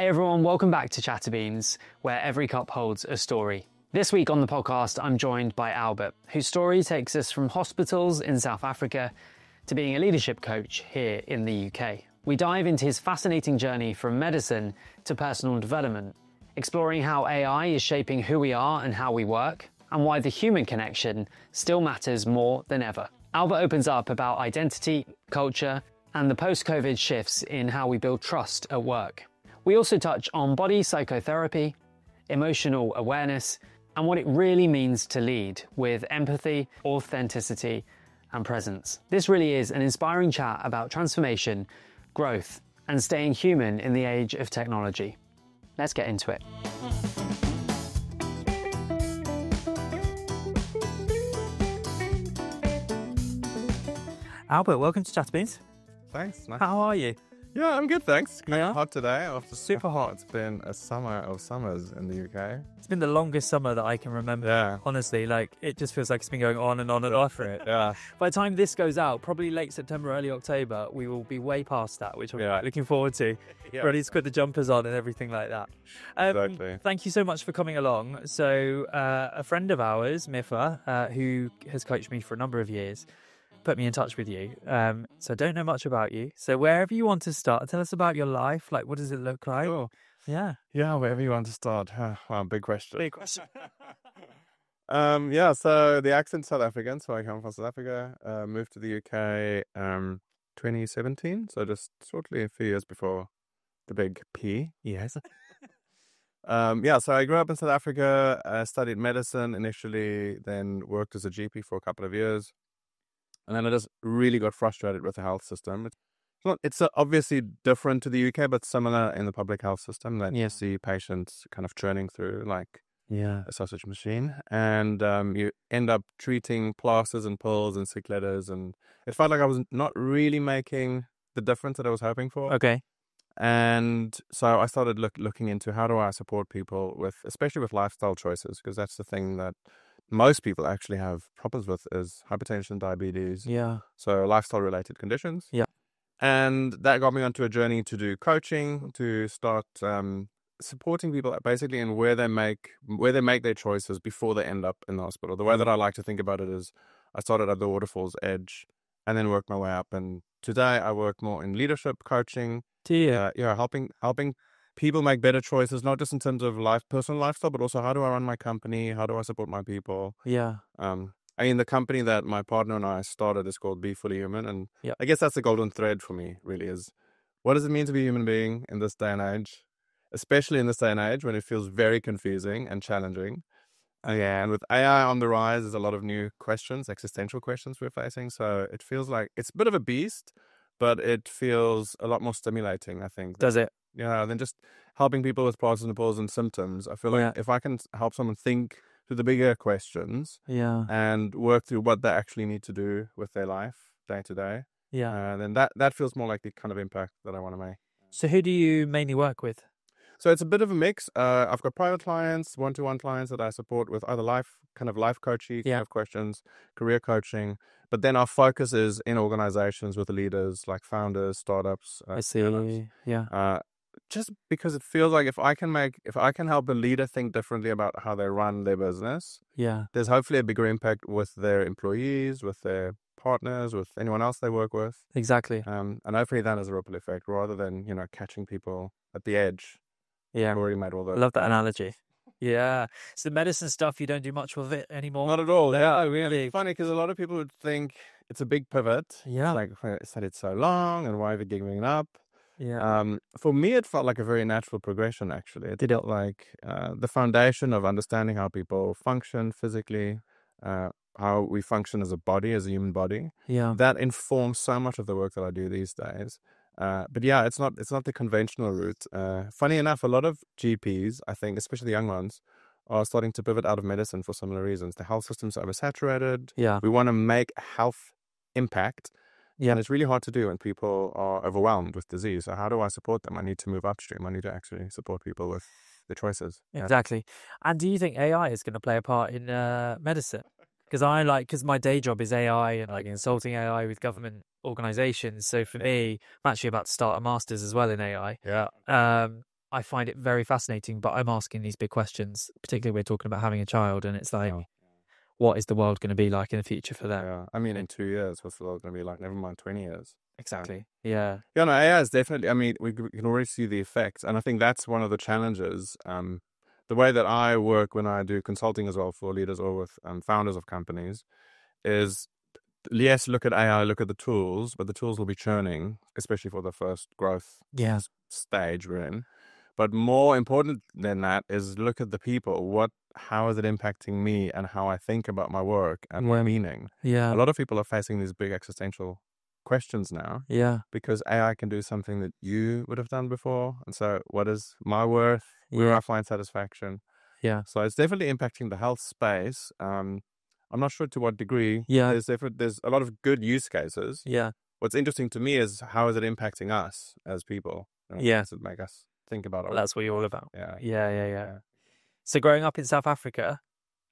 Hey everyone, welcome back to ChatterBeans, where every cup holds a story. This week on the podcast, I'm joined by Albert, whose story takes us from hospitals in South Africa to being a leadership coach here in the UK. We dive into his fascinating journey from medicine to personal development, exploring how AI is shaping who we are and how we work, and why the human connection still matters more than ever. Albert opens up about identity, culture, and the post-COVID shifts in how we build trust at work. We also touch on body psychotherapy, emotional awareness, and what it really means to lead with empathy, authenticity, and presence. This really is an inspiring chat about transformation, growth, and staying human in the age of technology. Let's get into it. Albert, welcome to ChatterBeans. Thanks. Nice. How are you? Yeah, I'm good, thanks. Yeah? Hot today. Super hot. It's been a summer of summers in the UK. It's been the longest summer that I can remember. Yeah. Honestly, it just feels like it's been going on and on and on for it. Yeah. By the time this goes out, probably late September, early October, we will be way past that, which I'm looking forward to. Yeah. Ready to put the jumpers on and everything like that. Exactly. Thank you so much for coming along. So a friend of ours, Mifa, who has coached me for a number of years, put me in touch with you. So I don't know much about you. So wherever you want to start, tell us about your life. What does it look like? Sure. Yeah. Yeah, wherever you want to start. Wow, big question. Big question. So the accent's South African. So I come from South Africa, moved to the UK 2017. So just shortly a few years before the big P. Yes. So I grew up in South Africa, studied medicine initially, then worked as a GP for a couple of years. And then I just really got frustrated with the health system. It's obviously different to the UK, but similar in the public health system that you see patients kind of churning through like a sausage machine. And you end up treating plasters and pills and sick letters. And it felt like I was not really making the difference that I was hoping for. Okay. And so I started looking into how do I support people especially with lifestyle choices, because that's the thing that most people actually have problems with is hypertension, diabetes. Yeah. So lifestyle related conditions. Yeah. And that got me onto a journey to do coaching, to start supporting people basically in where they make their choices before they end up in the hospital. The way that I like to think about it is I started at the waterfall's edge and then worked my way up. And today I work more in leadership coaching. Helping people make better choices, not just in terms of personal lifestyle, but also how do I run my company? How do I support my people? Yeah. The company that my partner and I started is called Be Fully Human. And I guess that's the golden thread for me, really, is what does it mean to be a human being in this day and age, especially in this day and age when it feels very confusing and challenging. And with AI on the rise, there's a lot of new questions, existential questions we're facing. So it feels like it's a bit of a beast, but it feels a lot more stimulating, I think. Does it? Yeah, than just helping people with participles and symptoms. I feel like if I can help someone think through the bigger questions and work through what they actually need to do with their life day to day, then that feels more like the kind of impact that I want to make. So who do you mainly work with? So it's a bit of a mix. I've got private clients, one-to-one clients that I support with either life coaching kind of questions, career coaching. But then our focus is in organizations with leaders like founders, startups. I see. Just because it feels like if I can help a leader think differently about how they run their business, there's hopefully a bigger impact with their employees, with their partners, with anyone else they work with. Exactly. And hopefully that has a ripple effect rather than, catching people at the edge. Yeah. Already made all that. I love that analogy. Yeah. So the medicine stuff, you don't do much with it anymore? Not at all. Yeah, really. It's funny because a lot of people would think it's a big pivot. Yeah. It's like, I studied so long and why are we giving up? Yeah. For me, it felt like a very natural progression, actually. It felt like the foundation of understanding how people function physically, how we function as a body, as a human body. Yeah. That informs so much of the work that I do these days. But yeah, it's not the conventional route. Funny enough, a lot of GPs, I think, especially the young ones, are starting to pivot out of medicine for similar reasons. The health system's oversaturated. Yeah. We want to make health impact. Yeah. And it's really hard to do when people are overwhelmed with disease. So how do I support them? I need to move upstream. I need to actually support people with the choices. Exactly. And do you think AI is going to play a part in medicine? Because my day job is AI and consulting AI with government organizations. So for me, I'm actually about to start a master's as well in AI. Yeah. I find it very fascinating, but I'm asking these big questions, particularly we're talking about having a child, and it's like, what is the world going to be like in the future for them? Yeah, I mean, in 2 years, what's the world going to be like? Never mind 20 years. Exactly. Yeah. Yeah, no, AI is definitely, I mean, we can already see the effects. And I think that's one of the challenges. The way that I work when I do consulting as well for leaders or with founders of companies is, yes, look at AI, look at the tools, but the tools will be churning, especially for the first growth stage we're in. But more important than that is look at the people. How is it impacting me and how I think about my work and my meaning? Yeah. A lot of people are facing these big existential questions now. Yeah. Because AI can do something that you would have done before. And so what is my worth? Where do I find satisfaction? Yeah. So it's definitely impacting the health space. I'm not sure to what degree. Yeah. There's a lot of good use cases. Yeah. What's interesting to me is how is it impacting us as people? Does it make us think about it? That's what you're all about. Yeah. Yeah. So growing up in South Africa,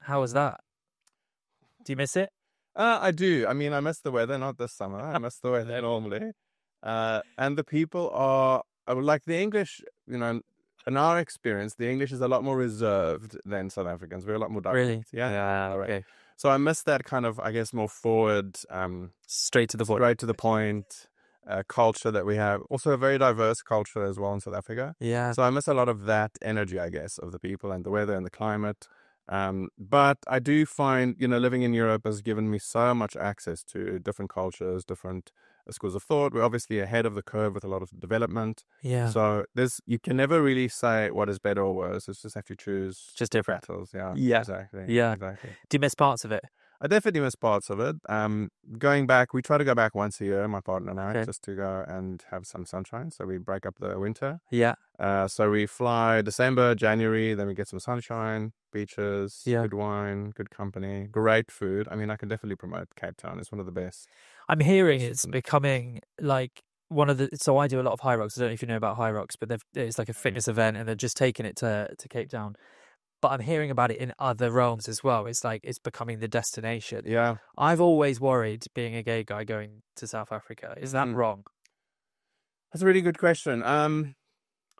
how was that? Do you miss it? I do. I mean, I miss the weather, not this summer. I miss the weather normally. And the people are like the English, in our experience, the English is a lot more reserved than South Africans. We're a lot more direct. Really? Yeah. Okay. So I miss that kind of, I guess, more forward, straight to the point culture that we have. Also a very diverse culture as well in South Africa. Yeah. So I miss a lot of that energy, I guess, of the people and the weather and the climate. But I do find, living in Europe has given me so much access to different cultures, different schools of thought. We're obviously ahead of the curve with a lot of development. Yeah. So you can never really say what is better or worse. It's just have to choose. Just different. Battles. Yeah. Yeah. Exactly. Yeah. Exactly. Do you miss parts of it? I definitely miss parts of it. Going back, we try to go back once a year, my partner and I, just to go and have some sunshine. So we break up the winter. Yeah. So we fly December, January, then we get some sunshine, beaches, Yeah. good wine, good company, great food. I mean, I can definitely promote Cape Town. It's one of the best. I'm hearing it's becoming like one of the. So I do a lot of high rocks. I don't know if you know about high rocks, but it's like a fitness event, and they're just taking it to Cape Town. But I'm hearing about it in other realms as well. It's like it's becoming the destination. Yeah. I've always worried, being a gay guy, going to South Africa. Is that wrong? That's a really good question.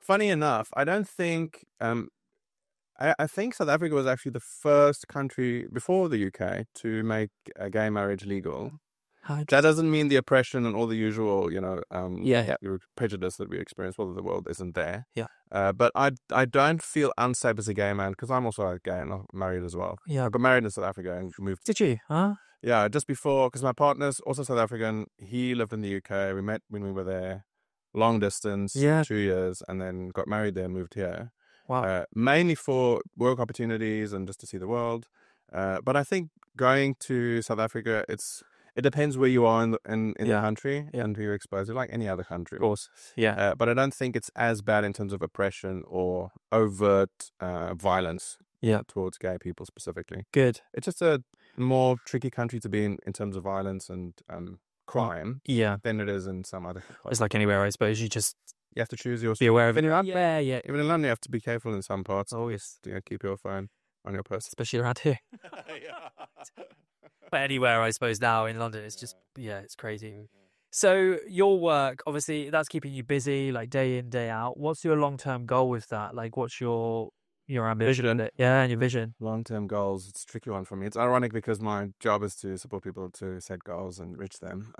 Funny enough, I don't think. I think South Africa was actually the first country before the UK to make gay marriage legal. That doesn't mean the oppression and all the usual, prejudice that we experience all over the world isn't there. Yeah. But I don't feel unsafe as a gay man because I'm also gay and I'm married as well. Yeah. I got married in South Africa and moved. Did you? Huh? Yeah, just before, because my partner's also South African. He lived in the UK. We met when we were there, long distance, 2 years, and then got married there and moved here. Wow. Mainly for work opportunities and just to see the world. But I think going to South Africa, it depends where you are in the country and who you're exposed to, like any other country. Of course. Yeah. But I don't think it's as bad in terms of oppression or overt violence towards gay people specifically. Good. It's just a more tricky country to be in terms of violence and crime than it is in some other places. It's like anywhere, I suppose. You have to choose your... Be aware of it. Yeah. Even in London, you have to be careful in some parts. Always. Keep your phone on your person. Especially around here. But anywhere, I suppose, now in London, it's just, it's crazy. So your work, obviously, that's keeping you busy, like day in, day out. What's your long-term goal with that? Like, what's your ambition? Yeah, and your vision. Long-term goals, it's a tricky one for me. It's ironic because my job is to support people to set goals and reach them.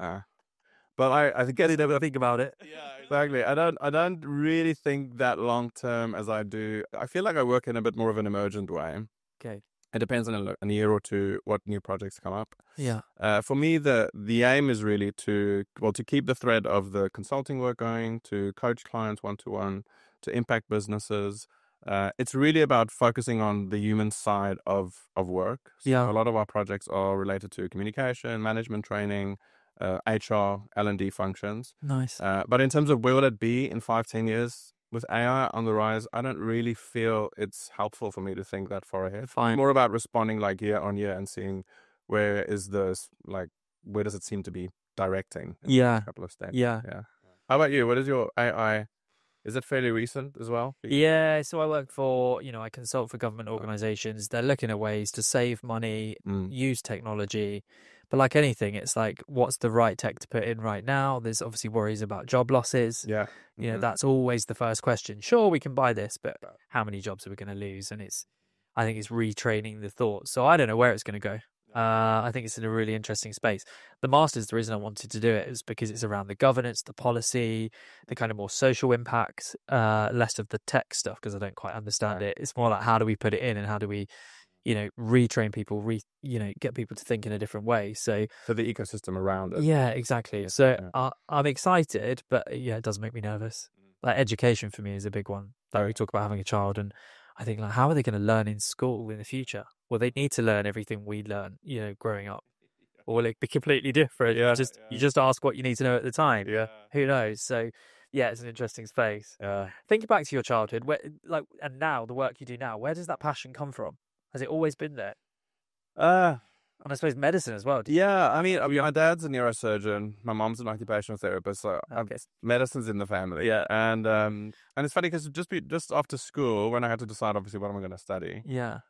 But I think about it. Yeah, exactly. I don't really think that long-term as I do. I feel like I work in a bit more of an emergent way. Okay. It depends on a year or two what new projects come up. Yeah. For me, the aim is really to keep the thread of the consulting work going, to coach clients one-to-one, to impact businesses. It's really about focusing on the human side of work. So a lot of our projects are related to communication, management training, HR, L&D functions. Nice. But in terms of where will it be in 5-10 years? With AI on the rise, I don't really feel it's helpful for me to think that far ahead. Fine. It's more about responding like year on year and seeing where does it seem to be directing in a couple of steps. Yeah. How about you? What is your AI? Is it fairly recent as well? Yeah, so I work for, I consult for government organizations. They're looking at ways to save money, use technology, But like anything, it's like, what's the right tech to put in right now? There's obviously worries about job losses. Yeah. You know, that's always the first question. Sure, we can buy this, but how many jobs are we going to lose? And I think it's retraining the thought. So I don't know where it's going to go. I think it's in a really interesting space. The Masters, the reason I wanted to do it is because it's around the governance, the policy, the kind of more social impact, less of the tech stuff, because I don't quite understand it. It's more like, how do we put it in and how do we, you know, retrain people, get people to think in a different way. So the ecosystem around it. Yeah, exactly. So I'm excited, but yeah, it does make me nervous. Like education for me is a big one. Like we talk about having a child, and I think, like, how are they going to learn in school in the future? Well, they need to learn everything we learn, you know, growing up, or will it be completely different? You just ask what you need to know at the time. Yeah. Who knows? So yeah, it's an interesting space. Think back to your childhood, and now the work you do now. Where does that passion come from? Has it always been there? And I suppose medicine as well. Yeah, I mean, my dad's a neurosurgeon. My mom's an occupational therapist, so medicine's in the family. Yeah. And it's funny because just after school, when I had to decide, obviously, what am I going to study? Yeah.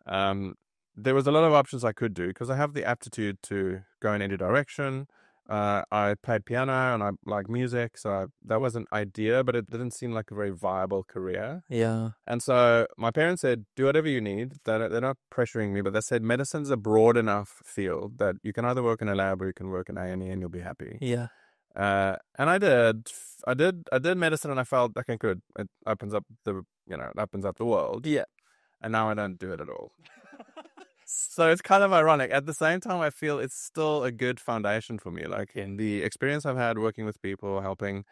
There was a lot of options I could do because I have the aptitude to go in any direction. I played piano and I like music, so that was an idea, but it didn't seem like a very viable career. Yeah. And so my parents said, do whatever you need. They're not pressuring me, but they said medicine's a broad enough field that you can either work in a lab or you can work in A&E and you'll be happy. Yeah. And I did medicine, and I felt, okay, good. It opens up the world. Yeah. And now I don't do it at all. So it's kind of ironic. At the same time, I feel it's still a good foundation for me. Like, in the experience I've had working with people, helping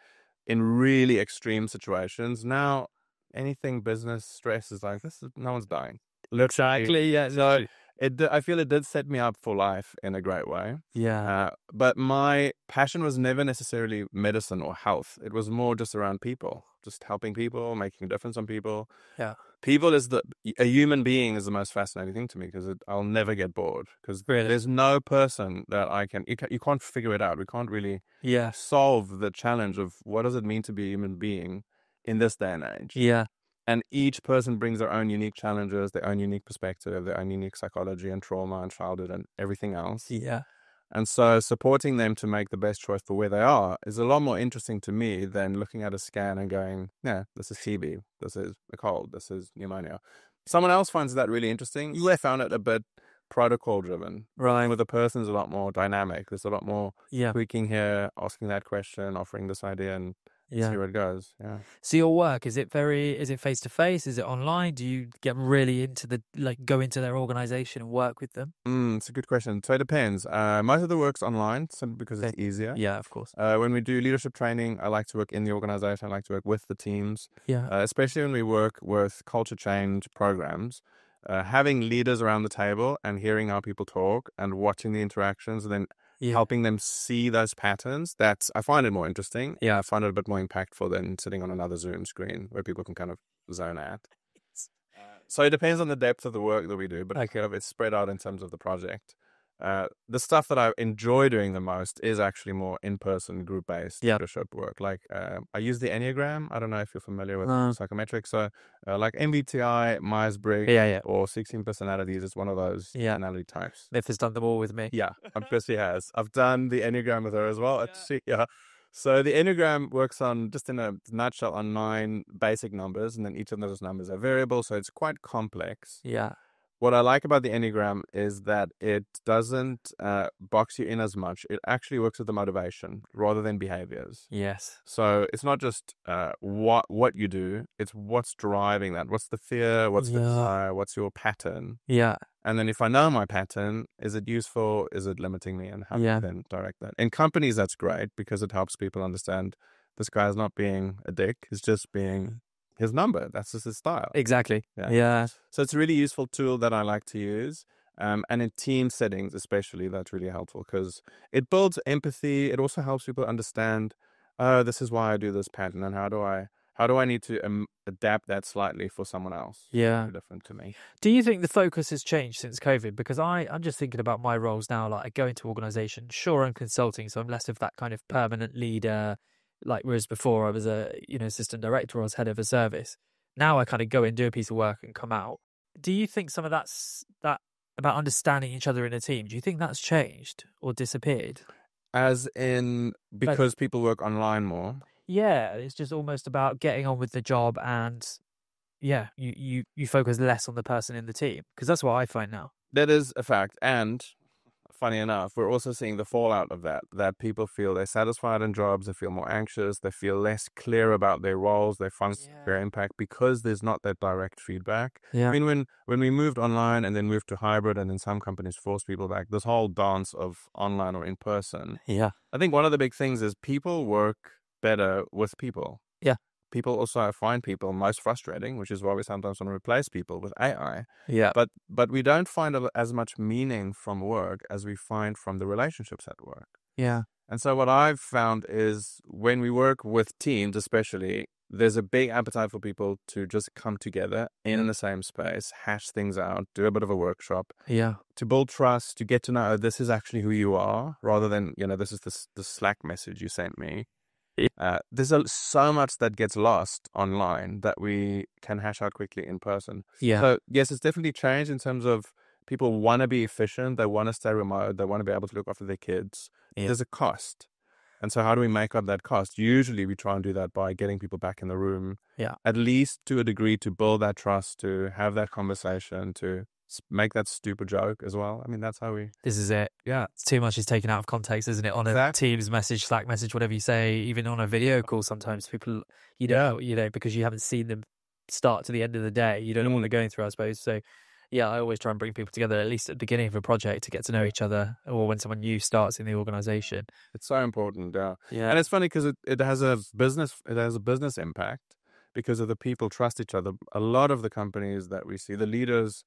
in really extreme situations. Now, anything business stress is like, no one's dying. Exactly. Yeah. So I feel it did set me up for life in a great way. Yeah. But my passion was never necessarily medicine or health. It was more just around people, just helping people, making a difference on people. Yeah. People a human being is the most fascinating thing to me, because I'll never get bored, because there's no person that you can't figure it out. We can't really solve the challenge of what does it mean to be a human being in this day and age. Yeah. And each person brings their own unique challenges, their own unique perspective, their own unique psychology and trauma and childhood and everything else. Yeah. And so supporting them to make the best choice for where they are is a lot more interesting to me than looking at a scan and going, yeah, this is TB, this is a cold, this is pneumonia. Someone else finds that really interesting. I found it a bit protocol driven. Right. With a person is a lot more dynamic. There's a lot more tweaking here, asking that question, offering this idea, and see where it goes. Yeah. So your work, is it face to face? Is it online? Do you get really go into their organization and work with them? It's a good question. So it depends. Most of the work's online, simply because it's easier. Yeah, of course. When we do leadership training, I like to work in the organization. I like to work with the teams. Yeah. Especially when we work with culture change programs. Having leaders around the table and hearing how people talk and watching the interactions, and then helping them see those patterns, I find it more interesting. Yeah. I find it a bit more impactful than sitting on another Zoom screen where people can kind of zone out. So it depends on the depth of the work that we do, but it's spread out in terms of the project. The stuff that I enjoy doing the most is actually more in-person, group-based leadership work. Like, I use the Enneagram. I don't know if you're familiar with psychometrics. So, like MBTI, Myers-Briggs, or 16 personalities is one of those personality types. Myth has done them all with me. Yeah, Chrissy has. I've done the Enneagram with her as well. So the Enneagram works on, just in a nutshell, on 9 basic numbers, and then each of those numbers are variable, so it's quite complex. Yeah. What I like about the Enneagram is that it doesn't box you in as much. It actually works with the motivation rather than behaviors. Yes. So it's not just what you do, it's what's driving that. What's the fear? What's the desire? What's your pattern? Yeah. And then if I know my pattern, is it useful? Is it limiting me? And how do I then direct that? In companies, that's great because it helps people understand this guy's not being a dick. He's just being his number. That's just his style. Exactly. Yeah. So it's a really useful tool that I like to use. And in team settings, especially, that's really helpful because it builds empathy. It also helps people understand, oh, this is why I do this pattern, and how do I need to adapt that slightly for someone else? Yeah. It's different to me. Do you think the focus has changed since COVID? Because I'm just thinking about my roles now. Like, I go into organizations, sure, I'm consulting, so I'm less of that kind of permanent leader. Like, whereas before I was a assistant director or I was head of a service. Now I kind of go in, do a piece of work and come out. Do you think some of that about understanding each other in a team, do you think that's changed or disappeared? As in, because people work online more? Yeah, it's just almost about getting on with the job, and you focus less on the person in the team, because that's what I find now. That is a fact. And funny enough, we're also seeing the fallout of that people feel they're satisfied in jobs, they feel more anxious, they feel less clear about their roles, their function, their impact, because there's not that direct feedback. Yeah. I mean, when we moved online and then moved to hybrid, and then some companies force people back, this whole dance of online or in person. Yeah. I think one of the big things is people work better with people. Yeah. People also find people most frustrating, which is why we sometimes want to replace people with AI. Yeah. But we don't find as much meaning from work as we find from the relationships at work. Yeah. And so what I've found is when we work with teams, especially, there's a big appetite for people to just come together in the same space, hash things out, do a bit of a workshop. Yeah. To build trust, to get to know, this is actually who you are, rather than, this is the Slack message you sent me. There's so much that gets lost online that we can hash out quickly in person. Yeah. So yes, it's definitely changed in terms of people want to be efficient. They want to stay remote. They want to be able to look after their kids. Yeah. There's a cost. And so how do we make up that cost? Usually we try and do that by getting people back in the room, at least to a degree, to build that trust, to have that conversation, to make that stupid joke as well. I mean, that's how we... This is it. Yeah. Too much is taken out of context, isn't it? On a Teams message, Slack message, whatever you say, even on a video call, sometimes people, because you haven't seen them start to the end of the day, you don't know what they're going through, I suppose. So, yeah, I always try and bring people together, at least at the beginning of a project, to get to know each other, or when someone new starts in the organization. It's so important, yeah. And it's funny because it has a business impact because of the people trust each other. A lot of the companies that we see, the leaders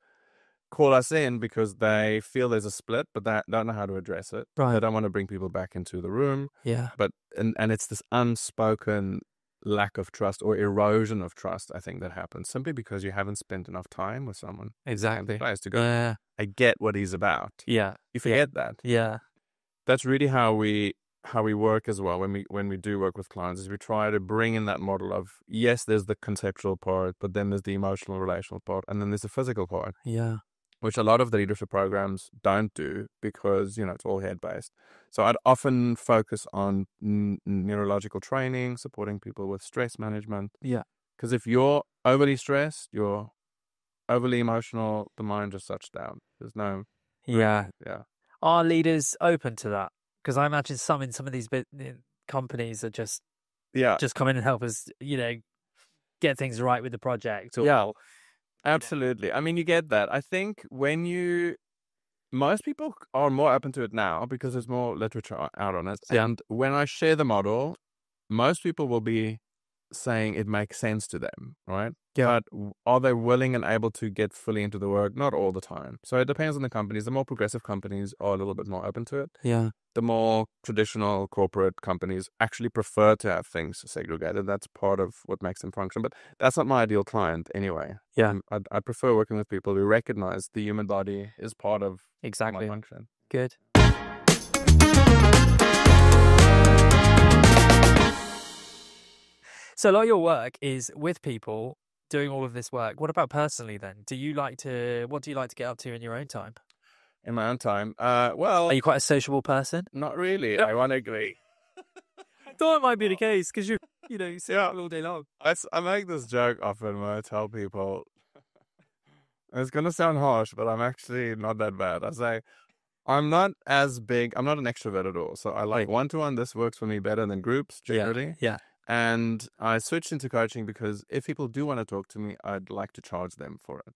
call us in because they feel there's a split, but they don't know how to address it. Right. They don't want to bring people back into the room. Yeah. But and it's this unspoken lack of trust or erosion of trust, I think, that happens simply because you haven't spent enough time with someone. Exactly. To go, I get what he's about. Yeah. You forget that. Yeah. That's really how we work as well when we do work with clients, is we try to bring in that model of, yes, there's the conceptual part, but then there's the emotional, relational part, and then there's the physical part. Yeah. Which a lot of the leadership programs don't do because, it's all head-based. So I'd often focus on neurological training, supporting people with stress management. Yeah. Because if you're overly stressed, you're overly emotional, the mind just shuts down. There's no... Yeah. Yeah. Are leaders open to that? Because I imagine some of these companies are just come in and help us, get things right with the project. Or, Absolutely. I mean, you get that. I think most people are more open to it now because there's more literature out on it. Yeah. And when I share the model, most people will be saying it makes sense to them, right? Yeah. But are they willing and able to get fully into the work? Not all the time. So it depends on the companies. The more progressive companies are a little bit more open to it. Yeah. The more traditional corporate companies actually prefer to have things segregated. That's part of what makes them function. But that's not my ideal client anyway. Yeah. I prefer working with people who recognize the human body is part of exactly my function. Good. So a lot of your work is with people doing all of this work. What about personally then? What do you like to get up to in your own time? In my own time? Well... Are you quite a sociable person? Not really, ironically. I thought it might be the case because you sit all day long. I make this joke often when I tell people, it's going to sound harsh, but I'm actually not that bad. I say, I'm not an extrovert at all. So I like one-to-one. This works for me better than groups, generally. Yeah. And I switched into coaching because if people do want to talk to me, I'd like to charge them for it.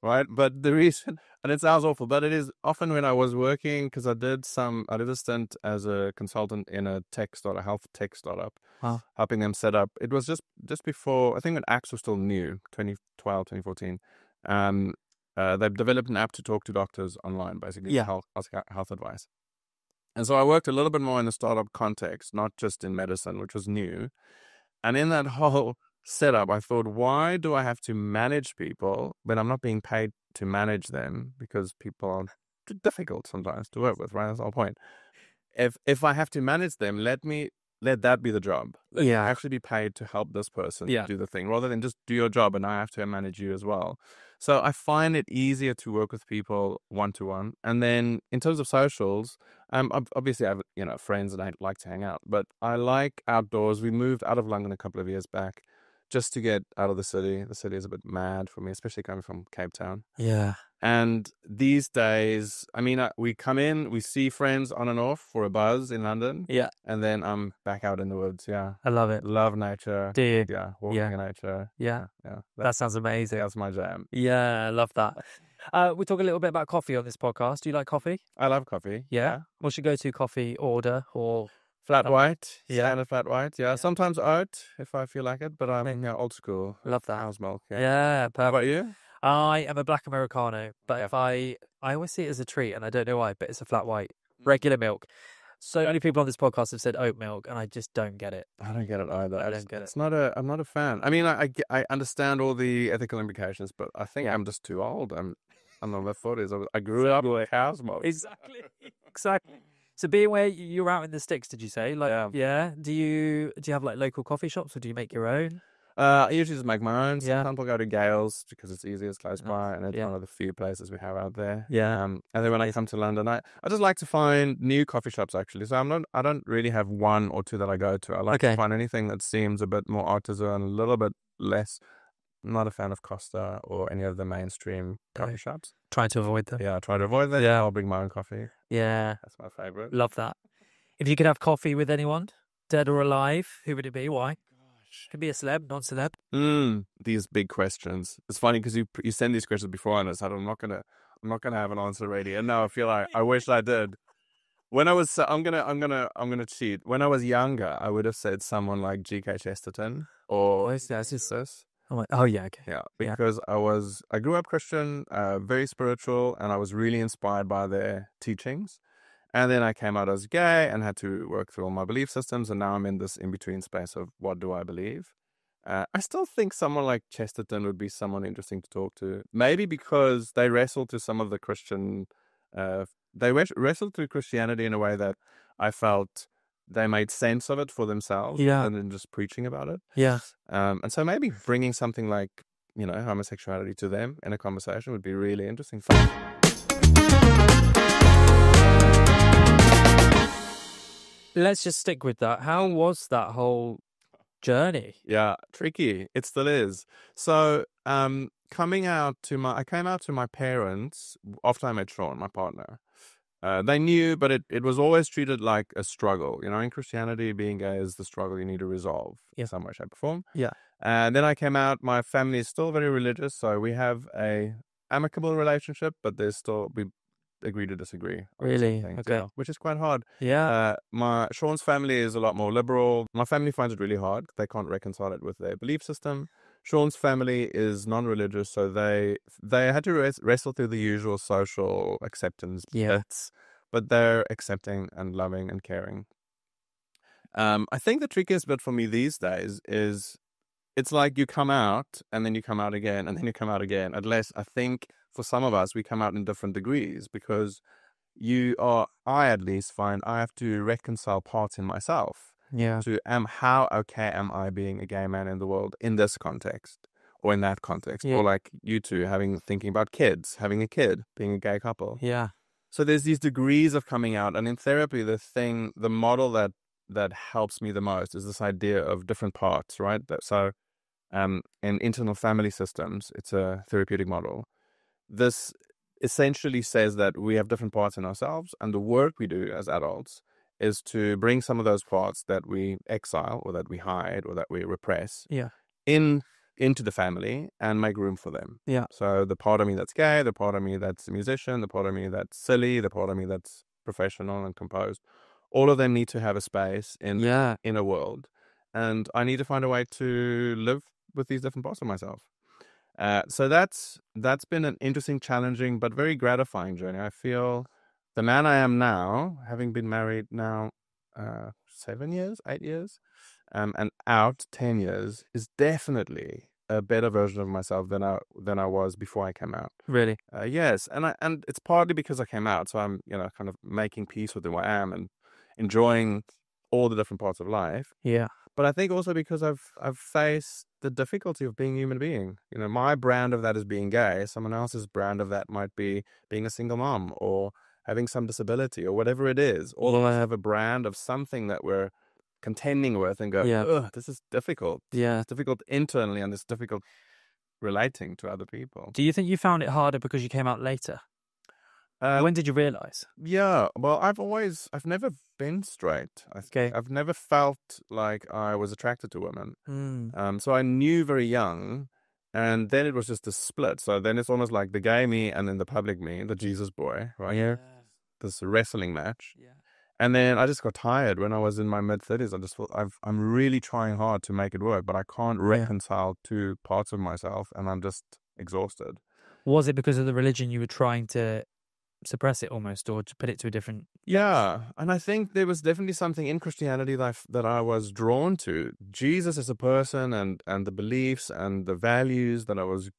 Right. But the reason, and it sounds awful, but it is often when I was working, because I did a stint as a consultant in a health tech startup, helping them set up. It was just before, I think when apps were still new, 2012, 2014. They've developed an app to talk to doctors online, basically, health advice. And so I worked a little bit more in the startup context, not just in medicine, which was new. And in that whole setup, I thought, why do I have to manage people when I'm not being paid to manage them? Because people are difficult sometimes to work with, right? That's the whole point. If I have to manage them, let that be the job. Yeah. Actually be paid to help this person do the thing, rather than just do your job and I have to manage you as well. So I find it easier to work with people one-to-one. And then in terms of socials, obviously I have, friends that I like to hang out, but I like outdoors. We moved out of London a couple of years back just to get out of the city. The city is a bit mad for me, especially coming from Cape Town. Yeah. And these days, we come in, we see friends on and off for a buzz in London. Yeah. And then I'm back out in the woods. Yeah. I love it. Love nature. Do you? Yeah. Walking Yeah. in nature. Yeah. Yeah. That sounds amazing. That's my jam. Yeah, I love that. We talk a little bit about coffee on this podcast. Do you like coffee? I love coffee. Yeah. What's your go-to coffee order or flat white? Yeah. Standard flat white. Yeah. Sometimes oat if I feel like it, but I'm old school. Love that. Cow's milk. Yeah. Yeah, How perfect. about you? I am a black Americano, but if I always see it as a treat, and I don't know why, but it's a flat white, regular milk. So many people on this podcast have said oat milk, and I just don't get it. I don't get it either. I don't get it. I'm not a fan. I understand all the ethical implications, but I think I'm just too old. I'm in my 40s. I grew up with cow's milk. Exactly. So being where you're out in the sticks, did you say? Yeah. Do you have like local coffee shops, or do you make your own? I usually just make my own. Yeah. Sometimes I'll go to Gales because it's easy, it's close by, and it's one of the few places we have out there. Yeah. And then when I come to London, I just like to find new coffee shops actually. So I don't really have one or two that I go to. I like to find anything that seems a bit more artisan, a little bit less. I'm not a fan of Costa or any of the mainstream coffee shops. Trying to avoid them. Yeah, I try to avoid that. Yeah. I'll bring my own coffee. Yeah. That's my favorite. Love that. If you could have coffee with anyone, dead or alive, who would it be? Why? Could be a celeb, non-celeb. These big questions. It's funny because you send these questions before and I said I'm not gonna have an answer ready. And now I feel like I wish I did. When I was I'm gonna cheat. When I was younger, I would have said someone like G.K. Chesterton or this. Oh yeah, okay. Yeah, because I grew up Christian, very spiritual, and I was really inspired by their teachings. And then I came out as gay and had to work through all my belief systems. And now I'm in this in-between space of what do I believe? I still think someone like Chesterton would be someone interesting to talk to. Maybe because they wrestled to some of the Christian... they wrestled through Christianity in a way that I felt they made sense of it for themselves. Yeah. And then just preaching about it. Yeah. And so maybe bringing something like, homosexuality to them in a conversation would be really interesting. Let's just stick with that. How was that whole journey? Yeah, tricky. It still is. So, I came out to my parents after I met Sean, my partner. They knew, but it was always treated like a struggle. In Christianity, being gay is the struggle you need to resolve in some way, shape, or form. Yeah. And then I came out. My family is still very religious, so we have a amicable relationship, but we agree to disagree. Really? Things, okay. Which is quite hard. Yeah. Sean's family is a lot more liberal. My family finds it really hard. They can't reconcile it with their belief system. Sean's family is non-religious, so they had to wrestle through the usual social acceptance bits, but they're accepting and loving and caring. I think the trickiest bit for me these days is it's like you come out and then you come out again and then you come out again. Unless I think for some of us, we come out in different degrees because I at least find I have to reconcile parts in myself. Yeah. To how okay am I being a gay man in the world in this context or in that context, or like you two thinking about kids, having a kid, being a gay couple. Yeah. So there's these degrees of coming out, and in therapy, the model that helps me the most is this idea of different parts, right? So, in internal family systems, it's a therapeutic model. This essentially says that we have different parts in ourselves, and the work we do as adults is to bring some of those parts that we exile or that we hide or that we repress into the family and make room for them. Yeah. So the part of me that's gay, the part of me that's a musician, the part of me that's silly, the part of me that's professional and composed, all of them need to have a space in a world. And I need to find a way to live with these different parts of myself. So that's been an interesting, challenging, but very gratifying journey. I feel the man I am now, having been married now 8 years, and out 10 years, is definitely a better version of myself than I was before I came out. Really? Yes, and it's partly because I came out, so I'm kind of making peace with who I am and enjoying all the different parts of life. Yeah. But I think also because I've faced the difficulty of being a human being. You know, my brand of that is being gay. Someone else's brand of that might be being a single mom or having some disability or whatever it is. All of us have a brand of something that we're contending with and go, ugh, this is difficult. Yeah. It's difficult internally and it's difficult relating to other people. Do you think you found it harder because you came out later? When did you realise? Yeah, well, I've never been straight. I've never felt like I was attracted to women. So I knew very young, and then it was just a split. So then it's almost like the gay me and then the public me, the Jesus boy, right? Yeah. This wrestling match. Yeah. And then I just got tired when I was in my mid-30s. I just thought I'm really trying hard to make it work, but I can't reconcile two parts of myself, and I'm just exhausted. Was it because of the religion you were trying to suppress it almost, or to put it to a different... Yeah, and I think there was definitely something in Christianity that I was drawn to. Jesus as a person and the beliefs and the values that I was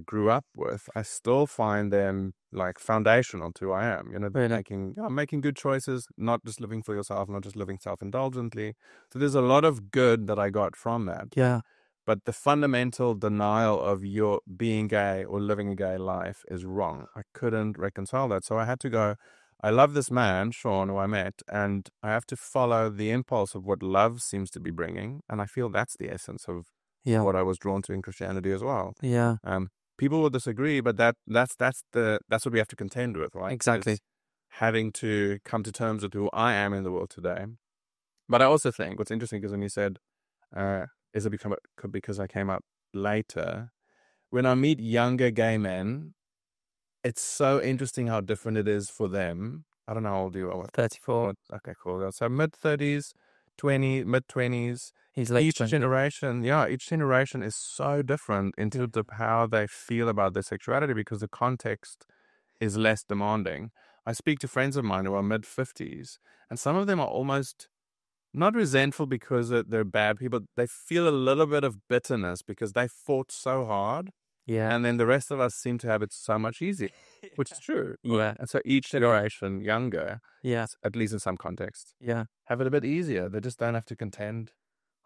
grew up with, I still find them like foundational to who I am. You know, making good choices, not just living for yourself, not just living self-indulgently. So there's a lot of good that I got from that. Yeah. But the fundamental denial of your being gay or living a gay life is wrong. I couldn't reconcile that. So I had to go, I love this man, Sean, who I met, and I have to follow the impulse of what love seems to be bringing. And I feel that's the essence of what I was drawn to in Christianity as well. Yeah. People will disagree, but that's what we have to contend with, right? Exactly. It's having to come to terms with who I am in the world today. But I also think what's interesting is when you said, is it because I came up later? When I meet younger gay men, it's so interesting how different it is for them. I don't know how old you are. 34. Okay, cool. So mid-30s, mid-20s. He's late. Each generation is so different in terms of how they feel about their sexuality because the context is less demanding. I speak to friends of mine who are mid-50s, and some of them are almost... not resentful because they're bad people. They feel a little bit of bitterness because they fought so hard. Yeah. And then the rest of us seem to have it so much easier, which is true. Yeah. And so each generation younger, at least in some contexts, have it a bit easier. They just don't have to contend.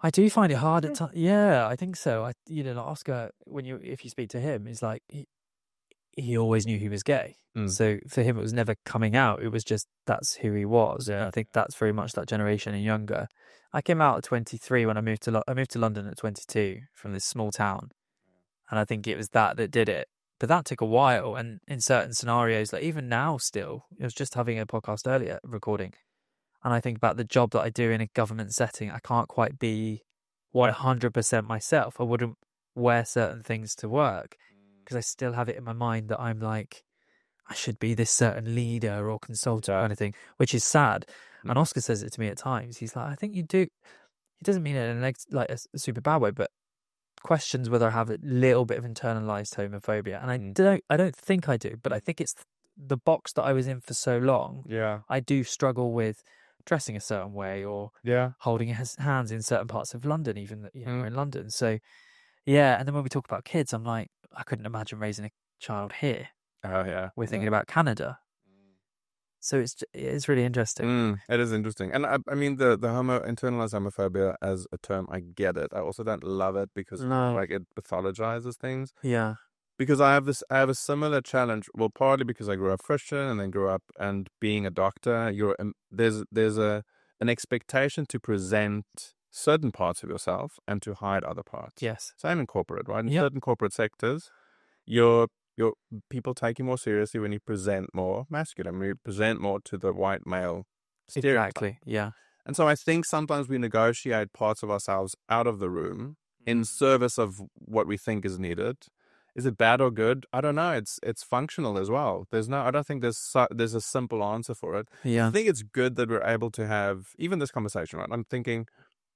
I do find it hard at times. Yeah, I think so. Oscar, if you speak to him, he's like, he always knew he was gay. So for him, it was never coming out. It was just, that's who he was. And I think that's very much that generation and younger. I came out at 23 when I moved to London at 22 from this small town. And I think it was that did it. But that took a while. And in certain scenarios, like even now still, I was just having a podcast earlier recording. And I think about the job that I do in a government setting. I can't quite be 100% myself. I wouldn't wear certain things to work because I still have it in my mind that I'm like, I should be this certain leader or consultant kind of thing, which is sad. And Oscar says it to me at times. He's like, I think you do. He doesn't mean it in a super bad way, but questions whether I have a little bit of internalized homophobia. And I don't think I do, but I think it's the box that I was in for so long. Yeah. I do struggle with dressing a certain way or holding his hands in certain parts of London, even in London. So, yeah. And then when we talk about kids, I'm like, I couldn't imagine raising a child here. Oh, yeah. We're thinking about Canada. So it's really interesting. It is interesting. And I mean, the internalized homophobia as a term, I get it. I also don't love it because it pathologizes things. Yeah. Because I have a similar challenge. Well, partly because I grew up Christian and then grew up and being a doctor, there's an expectation to present certain parts of yourself and to hide other parts. Yes. Same in corporate, right? In certain corporate sectors, your people take you more seriously when you present more masculine, when you present more to the white male stereotype. Exactly, yeah. And so I think sometimes we negotiate parts of ourselves out of the room in service of what we think is needed. Is it bad or good? I don't know. It's functional as well. I don't think there's a simple answer for it. Yeah. I think it's good that we're able to have even this conversation, right? I'm thinking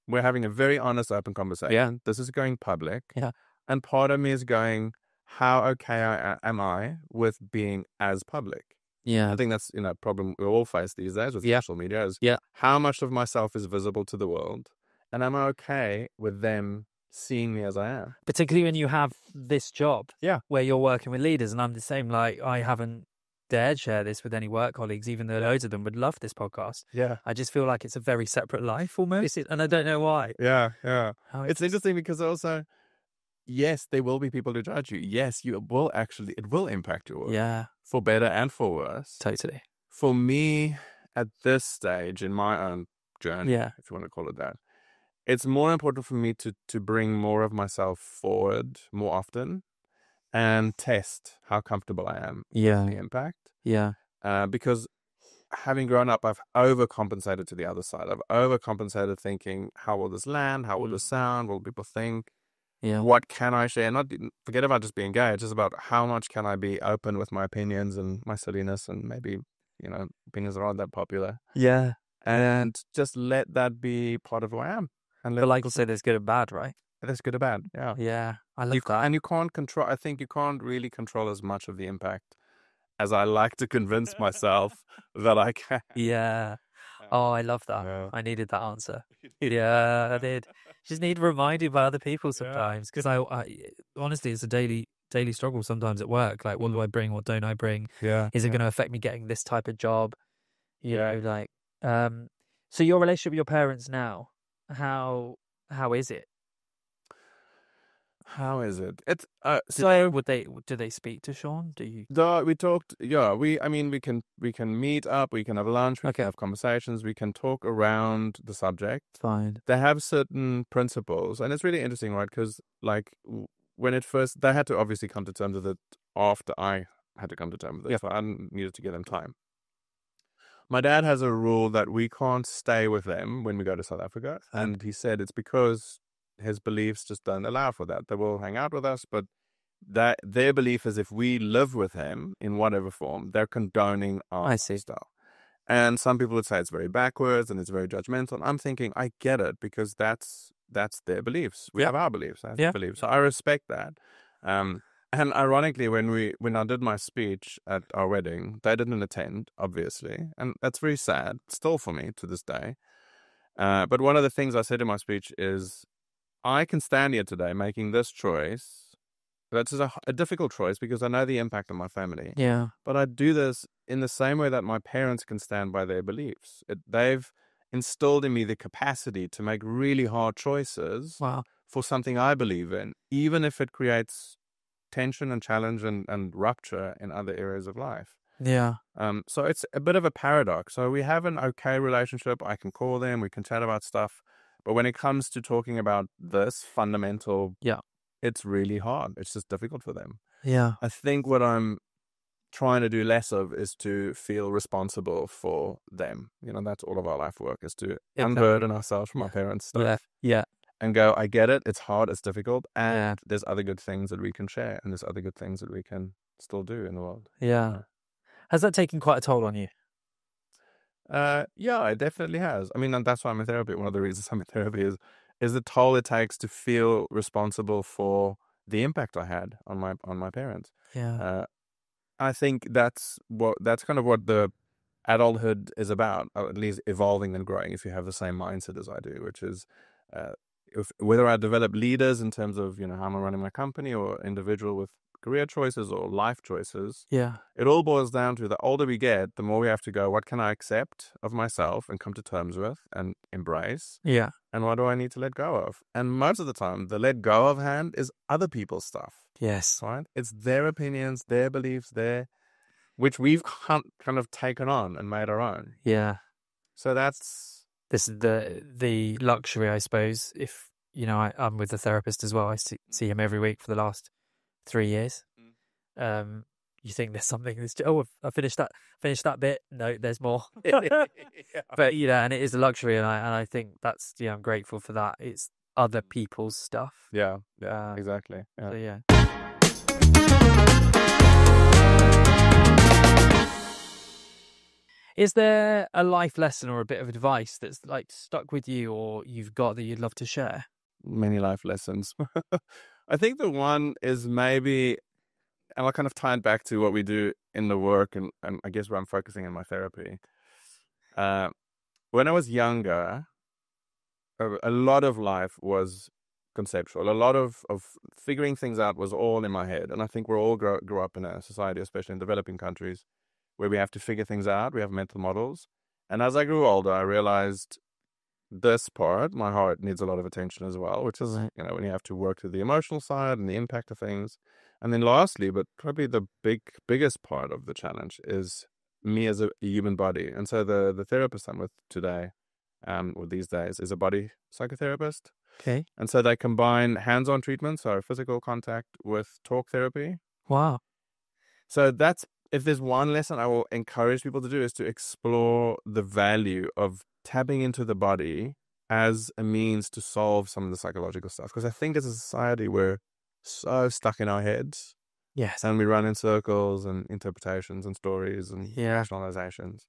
we're having a very honest, open conversation. Yeah. This is going public. Yeah. And part of me is going, how okay am I with being as public? Yeah. I think that's a problem we all face these days with social media is how much of myself is visible to the world, and am I okay with them seeing me as I am? Particularly when you have this job where you're working with leaders, and I'm the same. Like, I haven't dared share this with any work colleagues, even though loads of them would love this podcast. Yeah. I just feel like it's a very separate life almost, and I don't know why. Yeah. Yeah. How It's interesting because also, yes, there will be people who judge you. Yes, it will impact your work. Yeah, For better and for worse. totally. For me, at this stage in my own journey, Yeah. if you want to call it that, it's more important for me to bring more of myself forward more often and test how comfortable I am with the impact. Yeah. Because having grown up, I've overcompensated to the other side. I've overcompensated thinking, how will this land? How will this sound? What will people think? Yeah. What can I share? Forget about just being gay. It's just about how much can I be open with my opinions and my silliness, and maybe, opinions that aren't that popular. Yeah. And just let that be part of who I am. And But like you say, there's good and bad, right? there's good or bad. Yeah. Yeah. I love that. And you can't control, I think you can't really control as much of the impact as I like to convince myself that I can. Yeah. Oh, I love that. Yeah. I needed that answer. Yeah, I did. Just need reminded by other people sometimes, because I honestly, it's a daily struggle sometimes at work. Like, what do I bring? What don't I bring? Yeah. Is it going to affect me getting this type of job? You know, like, so your relationship with your parents now, how is it? How is it? It's Do they speak to Sean? Do you? we talked. Yeah, we can meet up. We can have lunch. We can have conversations. We can talk around the subject. Fine. They have certain principles, and it's really interesting, right? Because like when it first, they had to obviously come to terms with it after I had to come to terms with it. So I needed to give them time. My dad has a rule that we can't stay with them when we go to South Africa, and he said it's because his beliefs just don't allow for that. They will hang out with us, but their belief is if we live with him in whatever form, they're condoning our lifestyle. And some people would say it's very backwards and it's very judgmental. And I'm thinking, I get it, because that's their beliefs. We have our beliefs. I have beliefs. So I respect that. And ironically, when I did my speech at our wedding, they didn't attend, obviously. And that's very sad, still for me to this day. But one of the things I said in my speech is, I can stand here today making this choice. That's a difficult choice because I know the impact on my family. Yeah. But I do this in the same way that my parents can stand by their beliefs. They've instilled in me the capacity to make really hard choices for something I believe in, even if it creates tension and challenge and rupture in other areas of life. Yeah. So it's a bit of a paradox. So we have an okay relationship. I can call them. We can chat about stuff. But when it comes to talking about this fundamental, it's really hard. It's just difficult for them. Yeah. I think what I'm trying to do less of is to feel responsible for them. That's all of our life work, is to unburden ourselves from our parents' stuff. Yeah. And go, I get it. It's hard. It's difficult. And there's other good things that we can share. And there's other good things that we can still do in the world. Yeah. Has that taken quite a toll on you? Yeah, it definitely has. I mean, and that's why I'm in therapy. One of the reasons I'm in therapy is the toll it takes to feel responsible for the impact I had on my parents. Yeah. I think that's kind of what the adulthood is about, or at least evolving and growing. If you have the same mindset as I do, which is whether I develop leaders in terms of how I'm running my company, or individual with career choices or life choices. Yeah. It all boils down to, the older we get, the more we have to go, what can I accept of myself and come to terms with and embrace? Yeah. And what do I need to let go of? And most of the time, the let go of hand is other people's stuff. Yes. Right? It's their opinions, their beliefs, which we've kind of taken on and made our own. Yeah. So this is the luxury, I suppose. If I'm with a therapist as well. I see him every week for the last 3 years. You think there's something I finished that bit. No, there's more. But and it is a luxury, and I think that's I'm grateful for that. It's other people's stuff. Yeah, exactly. Yeah. So, yeah. Is there a life lesson or a bit of advice that's like stuck with you, or you've got that you'd love to share? Many life lessons. I think the one is maybe, and I'll kind of tie it back to what we do in the work, and I guess where I'm focusing in my therapy. When I was younger, a lot of life was conceptual. A lot of figuring things out was all in my head. And I think we all grew up in a society, especially in developing countries, where we have to figure things out. We have mental models. And as I grew older, I realized this part, my heart, needs a lot of attention as well, which is, when you have to work through the emotional side and the impact of things. And then lastly, but probably the biggest part of the challenge is me as a human body. And so the therapist I'm with today, or these days, is a body psychotherapist. Okay. And so they combine hands-on treatment, so physical contact, with talk therapy. Wow. So that's, if there's one lesson I will encourage people to do, is to explore the value of tapping into the body as a means to solve some of the psychological stuff. Because I think as a society, we're so stuck in our heads. Yes. And we run in circles and interpretations and stories and rationalizations.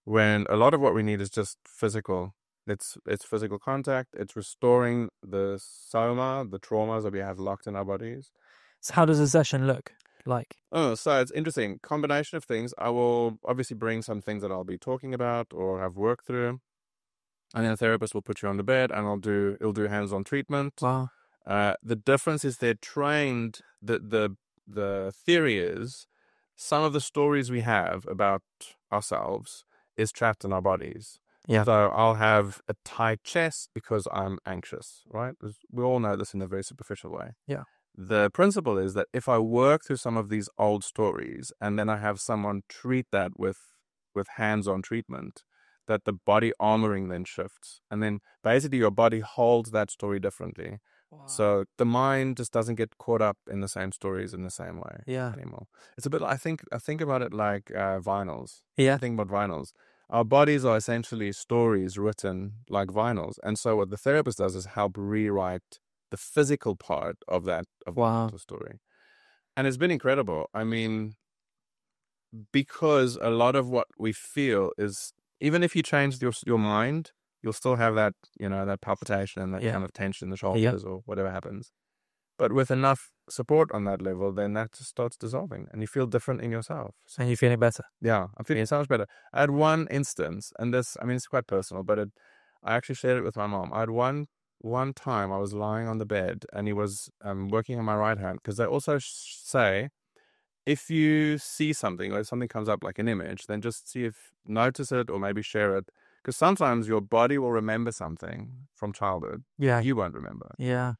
When a lot of what we need is just physical. It's physical contact. It's restoring the soma, the traumas that we have locked in our bodies. So how does a session look like? Oh, so it's interesting. Combination of things. I will obviously bring some things that I'll be talking about or have worked through. And then a therapist will put you on the bed and he'll do hands-on treatment. Wow. The difference is they're trained. The theory is some of the stories we have about ourselves is trapped in our bodies. Yeah. So I'll have a tight chest because I'm anxious, right? We all know this in a very superficial way. Yeah. The principle is that if I work through some of these old stories and then I have someone treat that with hands-on treatment, that the body armoring then shifts. And then basically your body holds that story differently. Wow. So the mind just doesn't get caught up in the same stories in the same way anymore. It's a bit, I think about it like vinyls. Yeah. I think about vinyls. Our bodies are essentially stories written like vinyls. And so what the therapist does is help rewrite the physical part of that the story. And it's been incredible. I mean, because a lot of what we feel is, even if you change your mind, you'll still have that, that palpitation and that kind of tension in the shoulders or whatever happens. But with enough support on that level, then that just starts dissolving and you feel different in yourself. And you're feeling better. Yeah, I'm feeling so much better. I had one instance, and this, I mean, it's quite personal, but I actually shared it with my mom. I had one time I was lying on the bed and he was working on my right hand, because they also say, if you see something or if something comes up like an image, then just notice it or maybe share it. Because sometimes your body will remember something from childhood. Yeah. You won't remember. Yeah.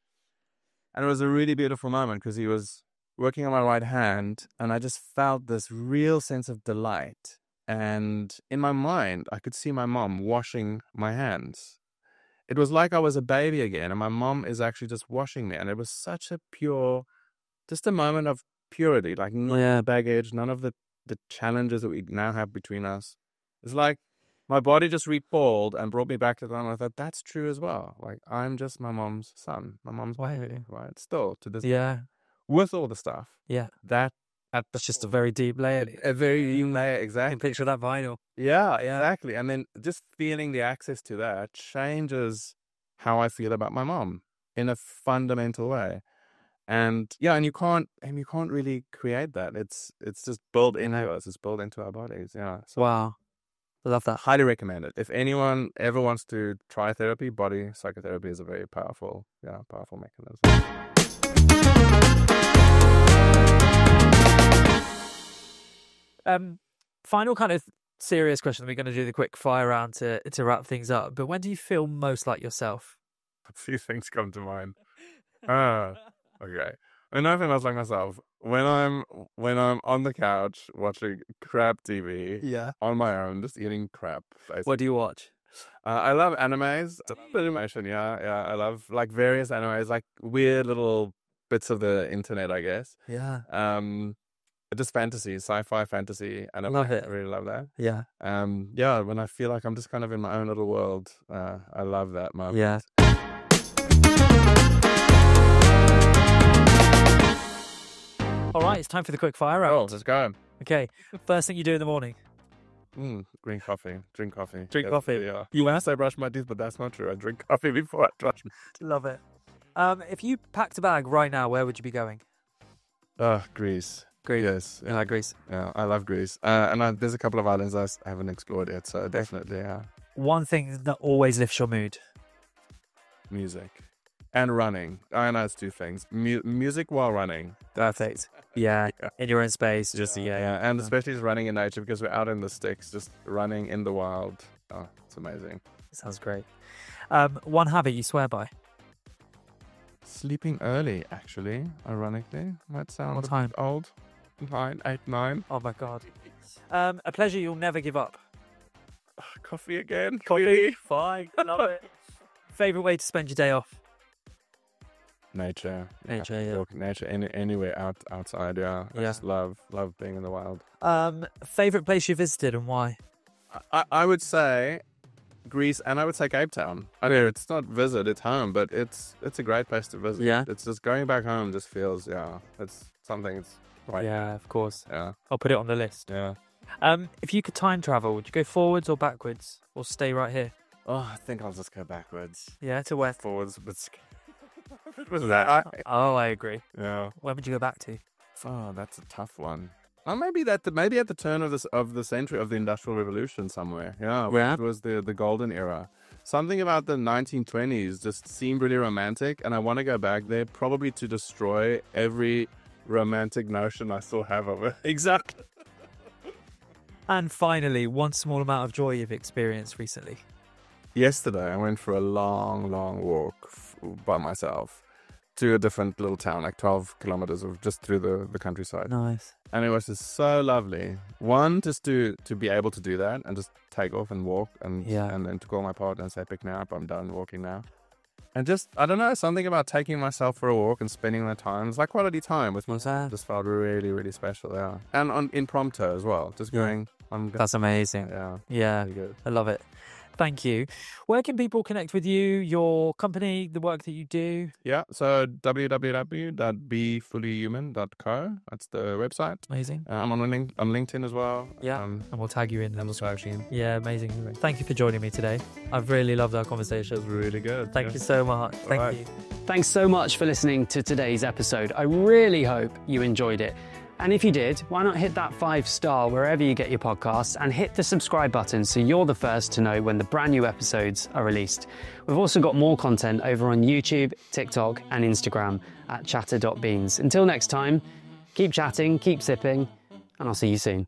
And it was a really beautiful moment because he was working on my right hand and I just felt this real sense of delight. And in my mind, I could see my mom washing my hands. It was like I was a baby again and my mom is actually just washing me. And it was such a just a moment of purity, like no baggage, none of the challenges that we now have between us. It's like my body just recalled and brought me back to the time. I thought, that's true as well. Like, I'm just my mom's son, my mom's baby, right? Still to this with all the stuff. Yeah. That's just a very deep layer. A very deep layer, exactly. You can picture that vinyl. Yeah, exactly. And then just feeling the access to that changes how I feel about my mom in a fundamental way. And and you can't really create that. It's just built into us. It's built into our bodies. Yeah. So wow. I love that. Highly recommend it. If anyone ever wants to try therapy, body psychotherapy is a very powerful mechanism. Final kind of serious question. We're going to do the quick fire round to wrap things up. But when do you feel most like yourself? A few things come to mind. Okay. I know I feel most like myself when I'm on the couch watching crap TV on my own, just eating crap. Basically. What do you watch? I love animes. Animation, I love like various animes, like weird little bits of the internet, I guess. Yeah. Just fantasy, sci-fi fantasy, and love it. I really love that. Yeah. When I feel like I'm just kind of in my own little world, I love that moment. Yeah. All right, it's time for the quick fire round. Oh, let's go. Okay, first thing you do in the morning. Drink coffee. Drink coffee. Yeah. You asked I brush my teeth, but that's not true. I drink coffee before I brush my teeth. Love it. If you packed a bag right now, where would you be going? Greece. Greece. Yes. I like Greece. Yeah, I love Greece. And there's a couple of islands I haven't explored yet, so definitely, yeah. One thing that always lifts your mood. Music. And running. I know it's two things. Music while running. Perfect. Yeah, in your own space. Just And especially just running in nature because we're out in the sticks, just running in the wild. Oh, it's amazing. Sounds great. One habit you swear by. Sleeping early, actually, ironically. Might sound What time? a bit old. 9, 8, 9. Oh my God. A pleasure you'll never give up. Coffee again. Coffee. Fine. Love it. Favorite way to spend your day off. Nature. Nature, yeah. Walking nature, anywhere outside, yeah. I just love being in the wild. Favorite place you visited and why? I would say Greece, and I would say Cape Town. I mean, it's not visit, it's home, but it's a great place to visit. Yeah. It's just going back home just feels, it's something. It's right. Yeah, of course. Yeah. I'll put it on the list. Yeah. If you could time travel, would you go forwards or backwards, or stay right here? Oh, I think I'll just go backwards. Yeah, to where? Forwards, but it was that. I agree. Yeah. Where would you go back to? Oh, that's a tough one. Maybe at the turn of the century of the Industrial Revolution somewhere. Yeah, Yeah. It was the golden era. Something about the 1920s just seemed really romantic, and I want to go back there probably to destroy every romantic notion I still have of it. Exactly. And finally, one small amount of joy you've experienced recently. Yesterday, I went for a long, long walk by myself to a different little town, like 12 kilometers of just through the countryside. Nice. And it was just so lovely. One, just to be able to do that and just take off and walk and then to call my partner and say, pick me up, I'm done walking now. And just, I don't know, something about taking myself for a walk and spending that time. It's like quality time with myself. Just felt really, really special, yeah. And on impromptu as well. Just going, That's amazing. Yeah. Really good. I love it. Thank you. Where can people connect with you, your company, the work that you do? Yeah, so www.befullyhuman.co. That's the website. Amazing. I'm on LinkedIn as well. Yeah, and we'll tag you in the description. Yeah, amazing. Thank you for joining me today. I've really loved our conversation. It was really good. Thank you so much. Thank you. Thanks so much for listening to today's episode. I really hope you enjoyed it. And if you did, why not hit that 5-star wherever you get your podcasts and hit the subscribe button so you're the first to know when the brand new episodes are released. We've also got more content over on YouTube, TikTok and Instagram at chatter.beans. Until next time, keep chatting, keep sipping, and I'll see you soon.